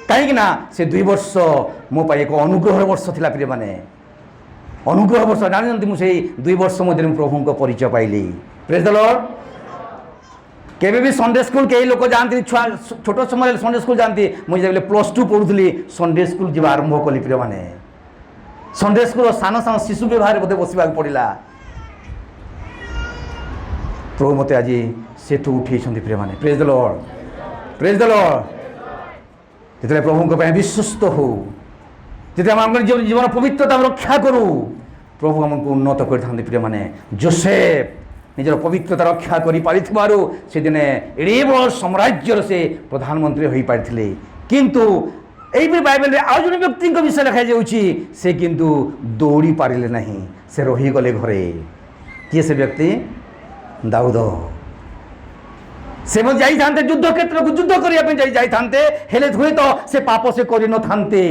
କାହିଁକି ନା ସେ 2 ବର୍ଷ ମୋ ପାଇଁ ଏକ ଅନୁଗ୍ରହର ବର୍ଷ ଥିଲା ପ୍ରିୟମାନେ। ଅନୁଗ୍ରହ ବର୍ଷ। ଜାଣିଛନ୍ତି, ମୁଁ ସେଇ 2 ବର୍ଷ ମଧ୍ୟରେ ମୁଁ ପ୍ରଭୁଙ୍କ ପରିଚୟ ପାଇଲି। ପ୍ରେଜ୍ ଦ ଲର୍ଡ। କେବେ ବି ସଣ୍ଡେ ସ୍କୁଲ କେହି ଲୋକ ଯାଆନ୍ତି, ଛୁଆ ଛୋଟ ସମୟରେ ସଣ୍ଡେ ସ୍କୁଲ ଯାଆନ୍ତି। ମୁଁ ଯେତେବେଳେ +2 ପଢ଼ୁଥିଲି ସଣ୍ଡେ ସ୍କୁଲ ଯିବା ଆରମ୍ଭ କଲି ପ୍ରିୟମାନେ। ସଣ୍ଡେ ସ୍କୁଲର ସାନ ଶିଶୁ ବିବାହରେ ମୋତେ ବସିବାକୁ ପଡ଼ିଲା। ପ୍ରଭୁ ମୋତେ ଆଜି ସେଠୁ ଉଠେଇଛନ୍ତି ପ୍ରିୟମାନେ। ପ୍ରେଜ୍ ଦ ଲର୍ଡ। ପ୍ରେଜ୍ ଦ ଲର୍ଡ। ଯେତେବେଳେ ପ୍ରଭୁଙ୍କ ପାଇଁ ବିଶ୍ୱସ୍ତ ହଉ, ଯେତେବେଳେ ଆମ ଜୀବନ ପବିତ୍ରତା ରକ୍ଷା କରୁ, ପ୍ରଭୁ ଆମକୁ ଉନ୍ନତ କରିଥାନ୍ତି ପ୍ରିୟମାନେ। ଯୋସେଫ ନିଜର ପବିତ୍ରତା ରକ୍ଷା କରିପାରିଥିବାରୁ ସେଦିନେ ଏଡ଼େ ବଡ଼ ସାମ୍ରାଜ୍ୟର ସେ ପ୍ରଧାନମନ୍ତ୍ରୀ ହୋଇପାରିଥିଲେ। କିନ୍ତୁ ଏଇପରି ବାଇବେଲରେ ଆଉ ଜଣେ ବ୍ୟକ୍ତିଙ୍କ ବିଷୟ ଲେଖାଯାଉଛି, ସେ କିନ୍ତୁ ଦୌଡ଼ି ପାରିଲେ ନାହିଁ, ସେ ରହିଗଲେ ଘରେ। କିଏ ସେ ବ୍ୟକ୍ତି? ଦାଉଦ। ସେ ଯାଇଥାନ୍ତେ ଯୁଦ୍ଧ କ୍ଷେତ୍ରକୁ, ଯୁଦ୍ଧ କରିବା ପାଇଁ ଯାଇଥାନ୍ତେ, ହେଲେ ହୁଏତ ସେ ପାପ ସେ କରିନଥାନ୍ତେ।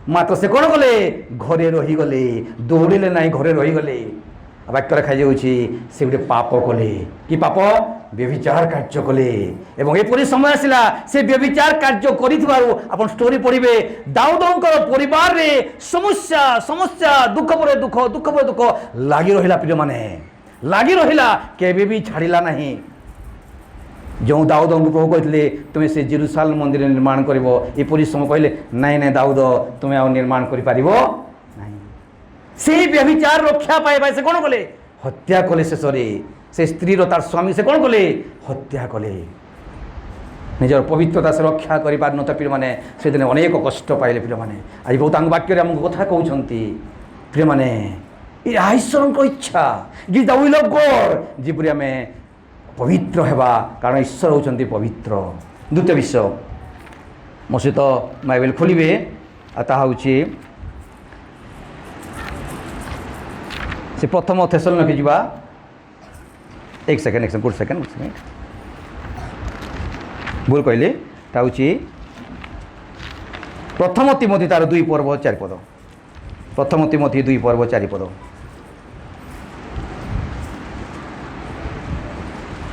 ମାତ୍ର ସେ କ'ଣ କଲେ? ଘରେ ରହିଗଲେ, ଦୌଡ଼ିଲେ ନାହିଁ, ଘରେ ରହିଗଲେ। ବାକ୍ୟ ଲେଖାଯାଉଛି ସେ ଗୋଟେ ପାପ କଲେ। କି ପାପ? ବ୍ୟଭିଚାର କାର୍ଯ୍ୟ କଲେ। ଏବଂ ଏପରି ସମୟ ଆସିଲା, ସେ ବ୍ୟଭିଚାର କାର୍ଯ୍ୟ କରିଥିବାରୁ ଆପଣ ଷ୍ଟୋରି ପଢ଼ିବେ, ଦାଉଦଙ୍କର ପରିବାରରେ ସମସ୍ୟା, ଦୁଃଖ ପରେ ଦୁଃଖ ଲାଗି ରହିଲା ପ୍ରିୟମାନେ, ଲାଗି ରହିଲା, କେବେ ବି ଛାଡ଼ିଲା ନାହିଁ। ଯେଉଁ ଦାଉଦଙ୍କୁ ପ୍ରଭୁ କହିଥିଲେ ତୁମେ ସେ ଜେରୁସାଲେମ ମନ୍ଦିର ନିର୍ମାଣ କରିବ, ଏପରି ସମୟ କହିଲେ ନାଇଁ ଦାଉଦ ତୁମେ ଆଉ ନିର୍ମାଣ କରିପାରିବ ନାହିଁ। ସେହି ବ୍ୟଭିଚାର ରକ୍ଷା ପାଇବା ସେ କ'ଣ କଲେ? ହତ୍ୟା କଲେ। ଶେଷରେ ସେ ସ୍ତ୍ରୀର ତାର ସ୍ୱାମୀ ସେ କ'ଣ କଲେ? ହତ୍ୟା କଲେ। ନିଜର ପବିତ୍ରତା ସେ ରକ୍ଷା କରିପାରିନଥିବା ପିଲାମାନେ ସେଦିନ ଅନେକ କଷ୍ଟ ପାଇଲେ ପିଲାମାନେ। ଆଜି ବହୁତ ତାଙ୍କ ବାକ୍ୟରେ ଆମକୁ କଥା କହୁଛନ୍ତି ପିଲାମାନେ, ଏହା ଈଶ୍ୱରଙ୍କ ଇଚ୍ଛା, it is the will of God, ଯେପରି ଆମେ ପବିତ୍ର ହେବା, କାରଣ ଈଶ୍ୱର ହେଉଛନ୍ତି ପବିତ୍ର। ଦ୍ୱିତୀୟ ବିଷୟ ମୋ ସହିତ ବାଇବେଲ ଖୋଲିବେ, ଆଉ ତାହା ହେଉଛି ସେ ପ୍ରଥମ ଥେସଲୋନିକେ ଯିବା। ଏକ ସେକେଣ୍ଡ ଗୋଟେ ସେକେଣ୍ଡ ଭୁଲ କହିଲି। ତା ହେଉଛି ପ୍ରଥମ ତିମୋଥୀ ତାର 2 ପର୍ବ 4 ପଦ। ପ୍ରଥମ ତିମୋଥୀ 2 ପର୍ବ 4 ପଦ।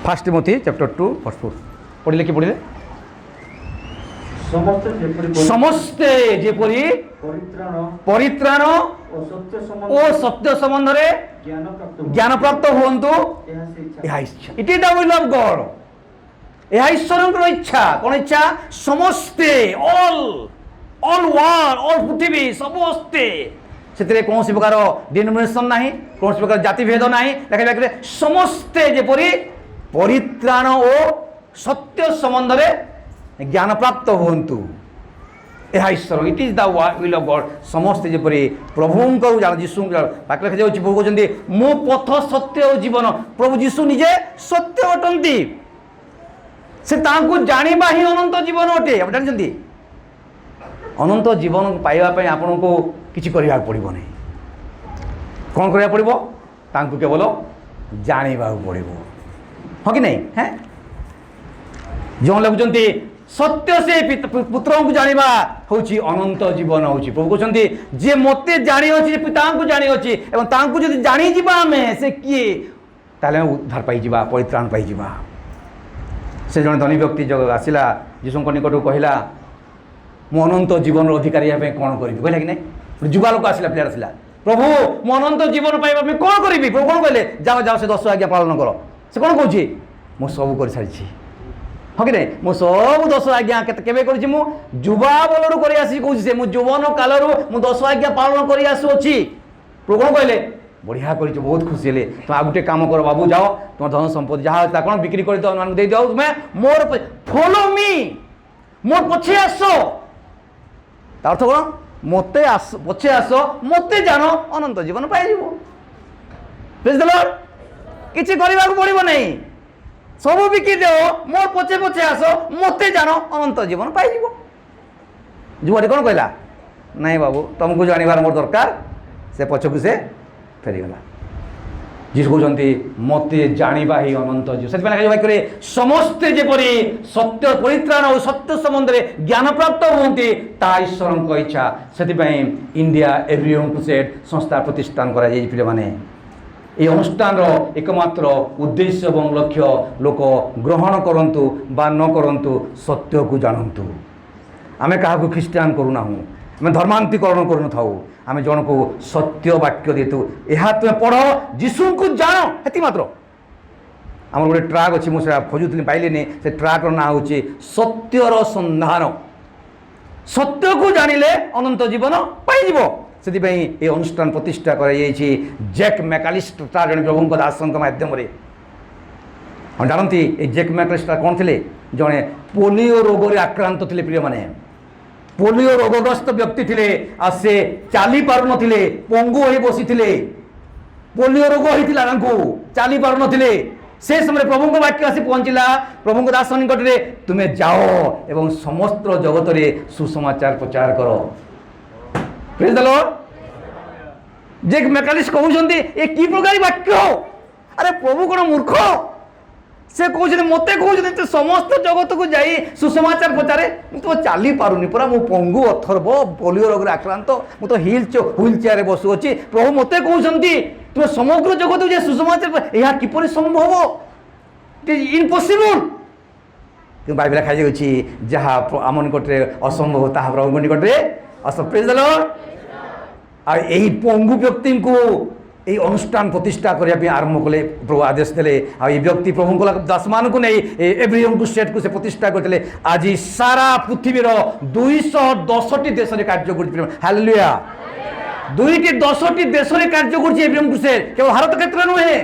ଫାର୍ଷ୍ଟ ତିମୋଥୀ ଚ୍ୟାପ୍ଟର 2 verse 4 ପଢ଼ିଲେ କି ପଢ଼ିଲେ? ସମସ୍ତେ ଯେପରି ପରିତ୍ରାଣ ଓ ସତ୍ୟ ସମ୍ବନ୍ଧରେ ଜ୍ଞାନ ପ୍ରାପ୍ତ ହୁଅନ୍ତୁ, ଏହା ଇଚ୍ଛା। It is the will of God. ଏହା ଈଶ୍ୱରଙ୍କର ଇଚ୍ଛା। କ'ଣ ଇଚ୍ଛା? ସମସ୍ତେ ଅଲ୍ ୱାର୍ଲଡ ଅଲ୍ ପୃଥିବୀ ସମସ୍ତେ, ସେଥିରେ କୌଣସି ପ୍ରକାର ଡିନୋମିନେସନ୍ ନାହିଁ, କୌଣସି ପ୍ରକାର ଜାତିଭେଦ ନାହିଁ। ଲେଖା ସମସ୍ତେ ଯେପରି ପରିତ୍ରାଣ ଓ ସତ୍ୟ ସମ୍ବନ୍ଧରେ ଜ୍ଞାନପ୍ରାପ୍ତ ହୁଅନ୍ତୁ। ଏହା ଈଶ୍ୱର, it is the will of God. ସମସ୍ତେ ଯେପରି ପ୍ରଭୁଙ୍କର ଯୀଶୁଙ୍କ ପାଖରେ ଲେଖାଯାଉଛି, ପ୍ରଭୁ କହୁଛନ୍ତି ମୁଁ ପଥ ସତ୍ୟ ଓ ଜୀବନ। ପ୍ରଭୁ ଯୀଶୁ ନିଜେ ସତ୍ୟ ଅଟନ୍ତି। ସେ ତାଙ୍କୁ ଜାଣିବା ହିଁ ଅନନ୍ତ ଜୀବନ ଅଟେ। ଆପଣ ଜାଣିଛନ୍ତି, ଅନନ୍ତ ଜୀବନ ପାଇବା ପାଇଁ ଆପଣଙ୍କୁ କିଛି କରିବାକୁ ପଡ଼ିବ ନାହିଁ। କ'ଣ କରିବାକୁ ପଡ଼ିବ? ତାଙ୍କୁ କେବଳ ଜାଣିବାକୁ ପଡ଼ିବ, ହଁ କି ନାହିଁ? হ্যাঁ, ଯେଉଁ ଲେଖୁଛନ୍ତି ସତ୍ୟ ସେ ପୁତ୍ରଙ୍କୁ ଜାଣିବା ହେଉଛି ଅନନ୍ତ ଜୀବନ ହେଉଛି। ପ୍ରଭୁ କହୁଛନ୍ତି ଯିଏ ମୋତେ ଜାଣିଅଛି, ପିତାଙ୍କୁ ଜାଣିଅଛି, ଏବଂ ତାଙ୍କୁ ଯଦି ଜାଣିଯିବା ଆମେ ସେ କିଏ, ତାହେଲେ ଆମେ ଉଦ୍ଧାର ପାଇଯିବା, ପରିତ୍ରାଣ ପାଇଯିବା। ସେ ଜଣେ ଧନୀ ବ୍ୟକ୍ତି ଆସିଲା ଯୀଶୁଙ୍କ ନିକଟକୁ, କହିଲା ମୁଁ ଅନନ୍ତ ଜୀବନର ଅଧିକାରୀ ହେବା ପାଇଁ କ'ଣ କରିବି? କହିଲା କି ନାହିଁ? ଯୁବା ଲୋକ ଆସିଲା, ପିଲା ଆସିଲା, ପ୍ରଭୁ ମୁଁ ଅନନ୍ତ ଜୀବନ ପାଇବା ପାଇଁ କ'ଣ କରିବି? ପ୍ରଭୁ କ'ଣ କହିଲେ? ଯାଅ ଯାଅ ସେ 10 ଆଜ୍ଞା ପାଳନ କର। ସେ କ'ଣ କହୁଛି? ମୁଁ ସବୁ କରିସାରିଛି, ହଁ କି ନାହିଁ? ମୁଁ ସବୁ 10 ଆଜ୍ଞା କେବେ କରିଛି? ମୁଁ ଯୁବା ବେଳରୁ କରି ଆସିଛି କହୁଛି ସେ। ମୁଁ ଯୌବନ କାଳରୁ ମୁଁ 10 ଆଜ୍ଞା ପାଳନ କରି ଆସୁଅଛି। ପ୍ରଭୁ କ'ଣ କହିଲେ? ବଢ଼ିଆ କରିଛୁ, ବହୁତ ଖୁସି ହେଲେ। ତୁମେ ଆଉ ଗୋଟେ କାମ କର ବାବୁ, ଯାଅ ତୁମ ଧନ ସମ୍ପତ୍ତି ଯାହା ତା କ'ଣ ବିକ୍ରି କରି ମାନଙ୍କୁ ଦେଇଦିଅ, ତୁମେ ମୋର ଫଲୋ ମି, ମୋର ପଛେ ଆସ। ତା ଅର୍ଥ କ'ଣ? ମୋତେ ପଛେ ଆସ, ମୋତେ ଜାଣ, ଅନନ୍ତ ଜୀବନ ପାଇଯିବ। ପ୍ରେଜ୍ ଦ ଲର୍ଡ। କିଛି କରିବାକୁ ପଡ଼ିବ ନାହିଁ, ସବୁ ବିକି ଦେବ, ମୋର ପଛେ ପଛେ ଆସ, ମୋତେ ଜାଣ, ଅନନ୍ତ ଜୀବନ ପାଇଯିବ। ଯୁବଟି କ'ଣ କହିଲା? ନାଇଁ ବାବୁ, ତୁମକୁ ଜାଣିବାର ମୋର ଦରକାର। ସେ ପଛକୁ ସେ ଫେରିଗଲା। ଯୀଶୁ କହୁଛନ୍ତି ମୋତେ ଜାଣିବା ହିଁ ଅନନ୍ତ ଜୀବନ। ସେଥିପାଇଁ ଲେଖାଯାଏ ବାକ୍ୟରେ ସମସ୍ତେ ଯେପରି ସତ୍ୟ ପରିତ୍ରାଣ ଓ ସତ୍ୟ ସମ୍ବନ୍ଧରେ ଜ୍ଞାନପ୍ରାପ୍ତ ହୁଅନ୍ତି, ତାହା ଈଶ୍ୱରଙ୍କ ଇଚ୍ଛା। ସେଥିପାଇଁ ଇଣ୍ଡିଆ ଏଭ୍ରିୱାନ୍ କ୍ରୁସେଡ୍ ସଂସ୍ଥା ପ୍ରତିଷ୍ଠାନ କରାଯାଇଛି। ପିଲାମାନେ, এই অনুষ্ঠানର একমাত্র উদ্দেশ্য এবং লক্ষ্য লোক গ্রহণ করন্তু বা ন করন্তু সত্যକୁ ଜାଣନ୍ତୁ। ଆମେ କାହାକୁ ଖ୍ରୀଷ୍ଟିଆନ କରୁନାହୁଁ, ଆମେ ଧର୍ମାନ୍ତୀକରଣ କରୁନଥାଉ, ଆମେ ଜଣକୁ ସତ୍ୟ ବାକ୍ୟ ଦେଇଥାଉ। ଏହା ତୁମେ ପଢ଼, ଯୀଶୁଙ୍କୁ ଜାଣ, ହେତି ମାତ୍ର। ଆମର ଗୋଟେ ଟ୍ରାକ୍ ଅଛି, ମୁଁ ସେଟା ଖୋଜୁଥିଲି ପାଇଲିନି। ସେ ଟ୍ରାକ୍ର ନାଁ ହେଉଛି ସତ୍ୟର ସନ୍ଧାନ। ସତ୍ୟକୁ ଜାଣିଲେ ଅନନ୍ତ ଜୀବନ ପାଇଯିବ। ସେଥିପାଇଁ এই অনুষ্ঠান ପ୍ରତିଷ୍ଠା କରାଯାଇଛି ଜ୍ୟାକ୍ ମ୍ୟାକାଲିଷ୍ଟର, ତା ଜଣେ ପ୍ରଭୁଙ୍କ ଦାସଙ୍କ ମାଧ୍ୟମରେ। ଆପଣ ଜାଣନ୍ତି এই ଜ୍ୟାକ୍ ମ୍ୟାକାଲିଷ୍ଟର କ'ଣ ଥିଲେ? ଜଣେ ପୋଲିଓ ରୋଗରେ ଆକ୍ରାନ୍ତ ଥିଲେ। ପ୍ରିୟମାନେ, ପୋଲିଓ ରୋଗଗ୍ରସ୍ତ ବ୍ୟକ୍ତି ଥିଲେ, ଆଉ ସେ ଚାଲି ପାରୁନଥିଲେ, ପଙ୍ଗୁ ହୋଇ ବସିଥିଲେ। ପୋଲିଓ ରୋଗ ହୋଇଥିଲା ତାଙ୍କୁ, ଚାଲି ପାରୁନଥିଲେ। ସେ ସମୟରେ ପ୍ରଭୁଙ୍କ ବାକ୍ୟ ଆସି ପହଞ୍ଚିଲା ପ୍ରଭୁଙ୍କ ଦାସ ନିକଟରେ, ତୁମେ ଯାଅ ଏବଂ ସମସ୍ତ ଜଗତରେ ସୁସମାଚାର ପ୍ରଚାର କର। ପ୍ରେଜ୍ ଦ ଲର୍ଡ। ଜ୍ୟାକ୍ ମ୍ୟାକାଲିଷ୍ଟ କହୁଛନ୍ତି ଏ କି ପ୍ରକାର ବାକ୍ୟ? ଆରେ ପ୍ରଭୁ କ'ଣ ମୂର୍ଖ? ସେ କହୁଛନ୍ତି, ମୋତେ କହୁଛନ୍ତି ତୁ ସମସ୍ତ ଜଗତକୁ ଯାଇ ସୁସମାଚାର ପ୍ରଚାରେ। ମୁଁ ତ ଚାଲି ପାରୁନି ପରା, ମୁଁ ପଙ୍ଗୁ, ଅଥର୍ବ, ପୋଲିଓ ରୋଗରେ ଆକ୍ରାନ୍ତ, ମୁଁ ତ ହୁଇଲ୍ ଚେୟାରରେ ବସୁଅଛି। ପ୍ରଭୁ ମୋତେ କହୁଛନ୍ତି ତୁମେ ସମଗ୍ର ଜଗତକୁ ଯାଇ ସୁସମାଚାର। ଏହା କିପରି ସମ୍ଭବ? It is impossible. କିନ୍ତୁ ବାଇବେଲ ଲେଖାଯାଇଛି ଯାହା ଆମ ନିକଟରେ ଅସମ୍ଭବ ତାହା ପ୍ରଭୁଙ୍କ ନିକଟରେ ଅସମ୍ଭବ। ପ୍ରେଜ୍ ଦ ଲର୍ଡ। ଆଉ ଏହି ପଙ୍ଗୁ ବ୍ୟକ୍ତିଙ୍କୁ এই অনুষ্ঠান প্রতিষ্ঠা করা আরম্ভ কলে প্রভু আদেশ দেলে। আর এই ব্যক্তি প্রভুঙ্ দাসমানকু নেই এভ্রিওয়ান ক্রুসেডকু সে প্রতিষ্ঠা করে আজি সারা পৃথিবীর 210টি দেশে কার্য করছে। হালেলুয়া। 210টি দেশে কার্য করছে এভ্রিওয়ান ক্রুসেড, কেবল ভারত ক্ষেত্রে নুহে।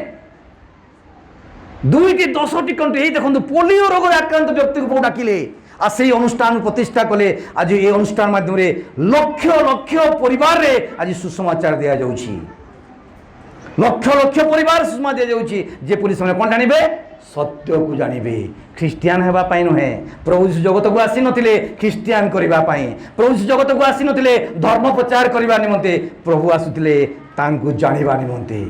210টি কান্ট্রি। এই দেখুন পোলিও রোগের আক্রান্ত ব্যক্তিকে প্রভু ডাকিলে আর সেই অনুষ্ঠান প্রতিষ্ঠা কলে। আজ এই অনুষ্ঠান মাধ্যমে লক্ষ লক্ষ পরিবারে আজ সুসমাচার দেওয়া যাচ্ছে। লক্ষ লক্ষ পরিবার সুষমা দিয়া যাଉଛି যেপরি ସେମାନେ କ'ଣ ଜାଣିବେ? ସତ୍ୟକୁ ଜାଣିବେ। ଖ୍ରୀଷ୍ଟିଆନ ହେବା ପାଇଁ ନୁହେଁ। ପ୍ରଭୁ ଯୀଶୁ ଜଗତକୁ ଆସିନଥିଲେ ଖ୍ରୀଷ୍ଟିଆନ କରିବା ପାଇଁ। ପ୍ରଭୁ ଯୀଶୁ ଜଗତକୁ ଆସିନଥିଲେ ଧର୍ମ ପ୍ରଚାର କରିବା ନିମନ୍ତେ। ପ୍ରଭୁ ଆସୁଥିଲେ ତାଙ୍କୁ ଜାଣିବା ନିମନ୍ତେ।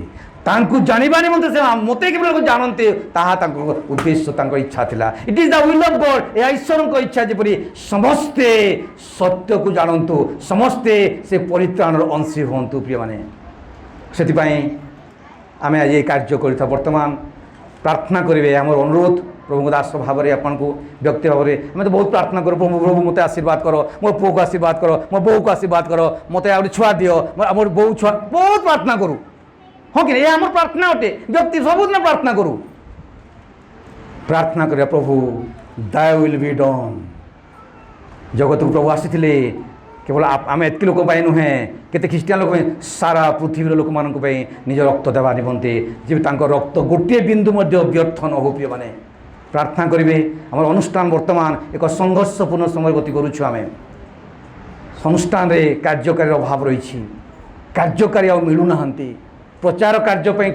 ତାଙ୍କୁ ଜାଣିବା ନିମନ୍ତେ ସେ ମୋତେ କେବଳ ଜାଣନ୍ତେ, ତାହା ତାଙ୍କ ଉଦ୍ଦେଶ୍ୟ, ତାଙ୍କ ଇଚ୍ଛା ଥିଲା। It is the will of God. ଏହା ଈଶ୍ୱରଙ୍କ ଇଚ୍ଛା ଯେପରି ସମସ୍ତେ ସତ୍ୟକୁ ଜାଣନ୍ତୁ, ସମସ୍ତେ ସେ ପରିତ୍ରାଣର ଅଂଶୀ ହୁଅନ୍ତୁ। ପ୍ରିୟମାନେ, ସେଥିପାଇଁ ଆମେ ଆଜି এই କାର୍ଯ୍ୟ କରିଥାଉ। ବର୍ତ୍ତମାନ ପ୍ରାର୍ଥନା କରିବେ। ଆମର ଅନୁରୋଧ ପ୍ରଭୁଙ୍କ ଦାସ ଭାବରେ ଆପଣଙ୍କୁ ବ୍ୟକ୍ତି ଭାବରେ ଆମେ ତ ବହୁତ ପ୍ରାର୍ଥନା କରୁ, ପ୍ରଭୁ ପ୍ରଭୁ ମୋତେ ଆଶୀର୍ବାଦ କର, ମୋ ପୁଅକୁ ଆଶୀର୍ବାଦ କର, ମୋ ବୋଉକୁ ଆଶୀର୍ବାଦ କର, ମୋତେ ଆଉ ଗୋଟେ ଛୁଆ ଦିଅ, ଆମର ବୋଉ ଛୁଆ, ବହୁତ ପ୍ରାର୍ଥନା କରୁ। ହଁ କି ଏହା ଆମର ପ୍ରାର୍ଥନା ଅଟେ। ବ୍ୟକ୍ତି ସବୁଦିନ ପ୍ରାର୍ଥନା କରୁ। ପ୍ରାର୍ଥନା କରିବା, ପ୍ରଭୁ ଦାୟ ୱିଲ୍ ବି ଡନ୍। ଜଗତକୁ ପ୍ରଭୁ ଆସିଥିଲେ କେବଳ ଆମେ ଏତିକି ଲୋକ ପାଇଁ ନୁହେଁ, କେତେ ଖ୍ରୀଷ୍ଟିଆନ ଲୋକ ପାଇଁ, ସାରା ପୃଥିବୀର ଲୋକମାନଙ୍କ ପାଇଁ ନିଜ ରକ୍ତ ଦେବା ନିମନ୍ତେ, ଯେ ତାଙ୍କ ରକ୍ତ ଗୋଟିଏ ବିନ୍ଦୁ ମଧ୍ୟ ବ୍ୟର୍ଥ ନ ହଉ। ପ୍ରିୟମାନେ ପ୍ରାର୍ଥନା କରିବେ। ଆମର ଅନୁଷ୍ଠାନ ବର୍ତ୍ତମାନ ଏକ ସଂଘର୍ଷପୂର୍ଣ୍ଣ ସମୟ ଗତି କରୁଛୁ। ଆମେ ଅନୁଷ୍ଠାନରେ କାର୍ଯ୍ୟକାରୀର ଅଭାବ ରହିଛି, କାର୍ଯ୍ୟକାରୀ ଆଉ ମିଳୁନାହାନ୍ତି। ପ୍ରଚାର କାର୍ଯ୍ୟ ପାଇଁ